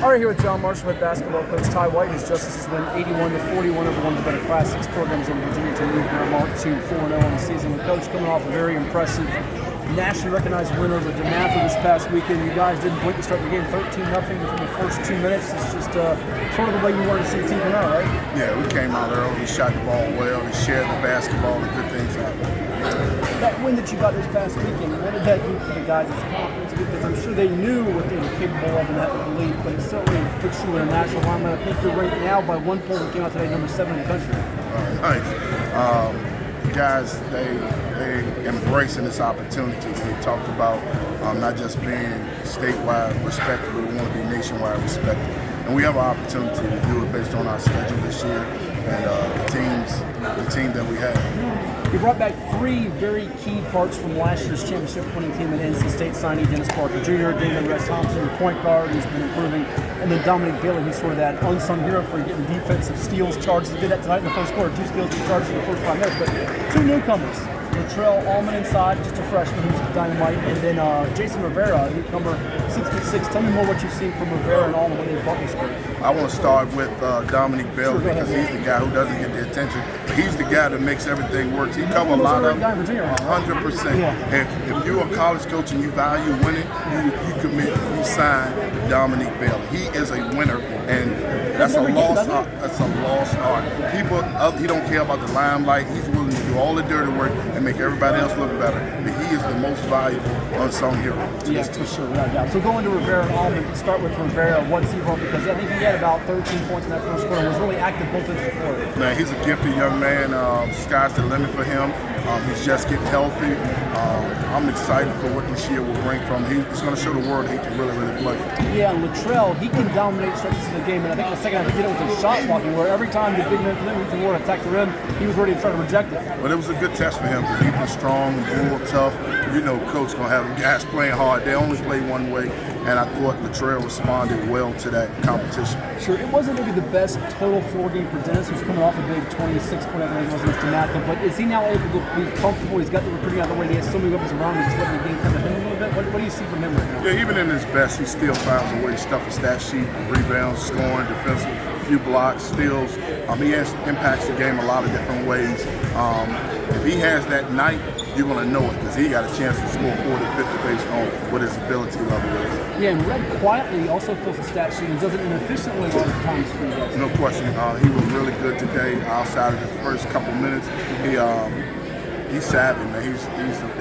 All right, here with John Marshall, head basketball coach Ty White. His Justices win 81-41 over one of the better Class 6 programs in Virginia to move their mark to 4-0 on the season. The coach coming off a very impressive, nationally recognized win over DeMatha this past weekend. You guys didn't blink to start the game 13-0 within the first 2 minutes. It's just sort of the way you wanted to see the team come out, right? Yeah, we came out early, we shot the ball well, we shared the basketball, and good things happened. That win that you got this past weekend, what did that do for the guys' confidence? Because I'm sure they knew what they were capable of and had the belief, but it certainly puts you in a national alignment. I think you're ranked now by one poll that came out today, number 7 in the country. Nice. Guys, they embracing this opportunity. They talked about not just being statewide respected, but we want to be nationwide respected. And we have an opportunity to do it based on our schedule this year and the team that we have. You brought back 3 very key parts from last year's championship winning team at NC State signee Dennis Parker Jr., David Rest Thompson, your point guard, who's been improving, and then Dominic Bailey, who's sort of that unsung hero for getting defensive steals charges. He did that tonight in the first quarter, 2 steals and charges in the first 5 minutes. But 2 newcomers, Latrell Allman inside, just a freshman who's dynamite, and then Jason Rivera, a newcomer, 6'6". Tell me more what you've seen from Rivera and Allman when they brought this group. I want to start with Dominic Bailey because he's the guy who doesn't get the attention. But he's the guy that makes everything work. He covers a lot of 100%. Yeah. If you're a college coach and you value winning, you commit, you sign Dominic Bailey. He is a winner, and that's a lost art. That's a lost art. People, he don't care about the limelight. He's willing to do all the dirty work and make everybody else look better. But he is the most valuable unsung hero. Yes, for sure, without doubt. So going to Rivera and Allman, start with Rivera. What's he brought? Because I think he had about 13 points in that first quarter. Was really active both ends of the court. Man, he's a gifted young man. Sky's the limit for him. He's just getting healthy. I'm excited for what this year will bring from him. He's going to show the world he can really, really play. Yeah, and Latrell, he can dominate stretches of the game, and I think in the second half he did it with his shot blocking, where every time the big man from Ethan Ward attacked the rim, he was ready to try to reject it. But it was a good test for him because he's been strong, bull, tough. You know, coach going to have guys playing hard. They only play one way, and I thought Latrell responded well to that competition. Sure, it wasn't maybe the best total floor game for Dennis, who's coming off a big 26-point, I think it was against DeMatha, but is he now able to be comfortable? He's got the recruiting out of the way, he has so many weapons around him, he's letting the game come to him a little bit. What do you see from him right now? Yeah, even in his best, he still finds a way to stuff a stat sheet, rebounds, scoring, defensive, few blocks, steals. He impacts the game a lot of different ways. If he has that night, you're going to know it because he got a chance to score 40, 50 based on what his ability level is. Yeah, and Red quietly also fills the stat sheet and does it inefficiently a lot of times for you guys. No question. He was really good today outside of the first couple minutes. He's savvy, man.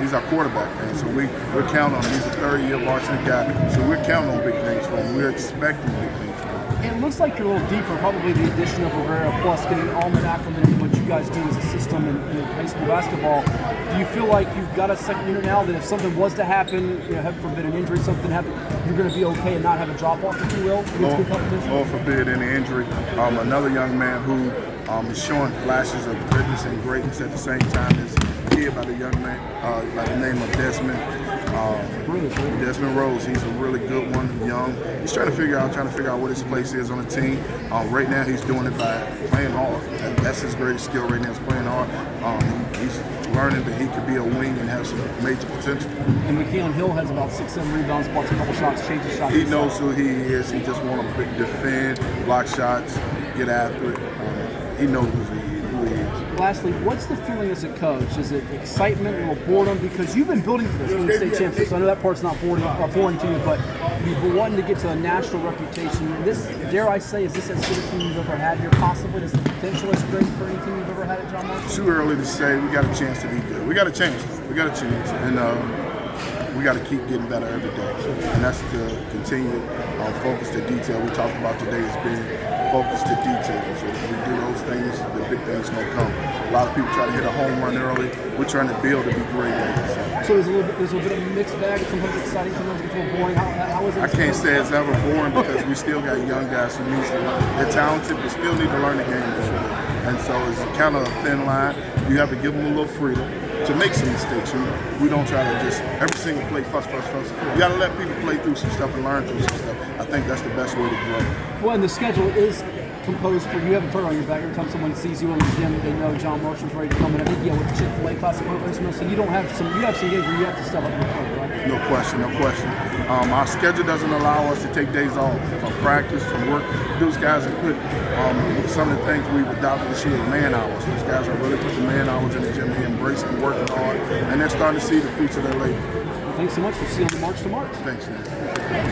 He's our quarterback, man. So we're counting on him. He's a third-year varsity guy. So we're counting on big things from him. We're expecting big things from him. It looks like you're a little deeper, probably the addition of Rivera plus getting Allman acclimated to what you guys do as a system in high school basketball. Do you feel like you've got a second unit now that if something was to happen, heaven forbid an injury, something happen, you're going to be okay and not have a drop-off, if you will, against good competition? Lord forbid any injury. Another young man who is showing flashes of goodness and greatness at the same time is here by the young man by the name of Desmond Rose. He's a really good one, young. He's trying to figure out what his place is on the team. Right now, he's doing it by playing hard. That's his greatest skill right now, is playing hard. He's learning that he could be a wing and have some major potential. And McKeon Hill has about 6-7 rebounds, blocks a couple shots, changes shots. He knows who he is. He just want to defend, block shots, get after it. He knows who he is. Lastly, what's the feeling as a coach? Is it excitement, a little boredom? Because you've been building for this winning state championship, so I know that part's not boring to you, but you've been wanting to get to a national reputation. This, dare I say, is this as good a team you've ever had here? Possibly, is the potential as great for any team you've ever had at John Marshall? Too early to say. We got a chance to be good. We got a chance. And we got to keep getting better every day. And that's to continue focus to detail. We talked about today as being focus to detail. So if we do those things, the big things gonna come. A lot of people try to hit a home run early. We're trying to build to be great. So there's a little bit of a mixed bag. Sometimes it's exciting, sometimes it's a little boring. How is it? I can't say it's ever boring because we still got young guys who need to learn. They're talented, but still need to learn the game. And so it's kind of a thin line. You have to give them a little freedom to make some mistakes. We don't try to just every single play fuss. You got to let people play through some stuff and learn through some stuff. I think that's the best way to grow. Well, and the schedule is composed for you. Have a turn on your back every time someone sees you in the gym. They know John Marshall's ready to come in. I think with the Chick-fil-A Classic, so you have some games where you have to step up your play, right? No question. Our schedule doesn't allow us to take days off from practice, from work. Those guys have put some of the things we've adopted this year, man hours. Those guys have really put the man hours in the gym. They're embracing working hard, and they're starting to see the fruits of their labor. Well, thanks so much. We'll see you on the March to March. Thanks, man.